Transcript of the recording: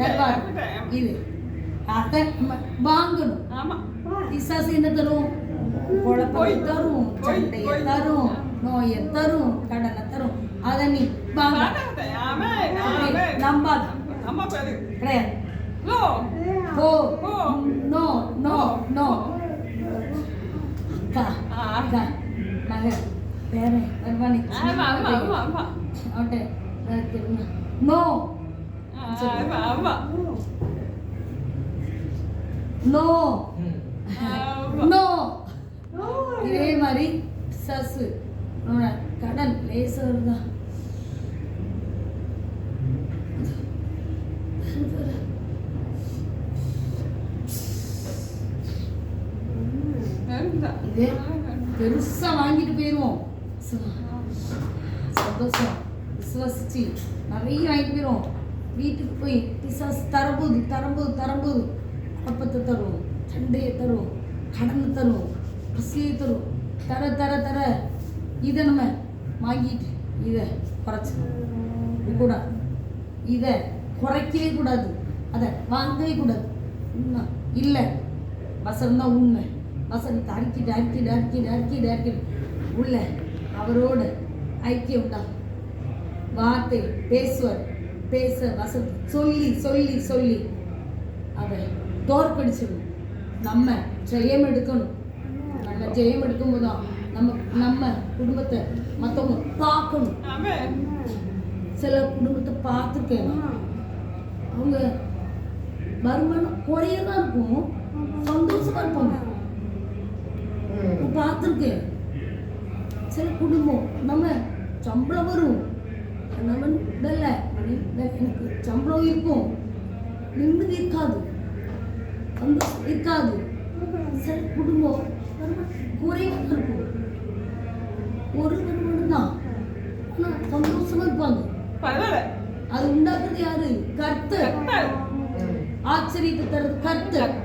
தருவார். இது அதை வாங்கணும். பிசாசு என்ன தரும்? குழப்பத்தை தரும், சண்டையை தரும், நோயை தரும், கடனை தரும். அதை நீ வாங்க நம்பாத கிடையாது. போ நோ நோ நோ மக வேற நோ நோ நோ. இதே மாதிரி சசு கடன் லேசர்தா இதே பெருசா வாங்கிட்டு போயிருவோம். சந்தோஷம் விசுவாசிச்சு நிறைய வாங்கிட்டு போயிடுவோம். வீட்டுக்கு போய் பிசாசு தரம்போது தரம்போது தரம்போது குழப்பத்தை தரும், சண்டையை தரும், கடனை தரும், பசியை தரும். தர தர தர இதை நம்ம வாங்கிட்டு இதை குறைச்சிக்கணும் கூடாது. இதை குறைக்கவே கூடாது, அதை வாங்கவே கூடாது. உண்மை இல்லை, வசனம் தான் உண்மை. வசனத்தை அடிக்கிட்டு அடிக்கிட்டு அடிக்கிட்டு அடிக்கிட்டு அடிக்கிட்டு உள்ள அவரோட ஐக்கியம் தான். வார்த்தை பேசுவார், பேச வசனம் சொல்லி சொல்லி சொல்லி அதை தோற்கடிச்சிடணும். நம்ம ஜெயம் எடுக்கணும். நம்ம ஜெயம் எடுக்கும் போதுதான் நம்ம குடும்பத்தை மற்றவங்க பார்க்கணும். சில குடும்பத்தை பார்த்துருக்கேன், அவங்க வருமானம் குறையதான் இருக்கும், சந்தோஷமா இருப்பாங்க. பார்த்துருக்கேன் சில குடும்பம் நம்ம சம்பளம் வரும், நம்ம எனக்கு சம்பளம் இருக்கும், நிம்மதி இருக்காது, சந்தோஷம் இருக்காது. சில குடும்பம் குறைவாக இருக்கும், ஒரு வருமானம் தான், ஆனால் சந்தோஷமா இருப்பாங்க. அது உண்டாக்குறது யாரு? கர்த்தர். ஆச்சரியத்தை தருது கர்த்தர்.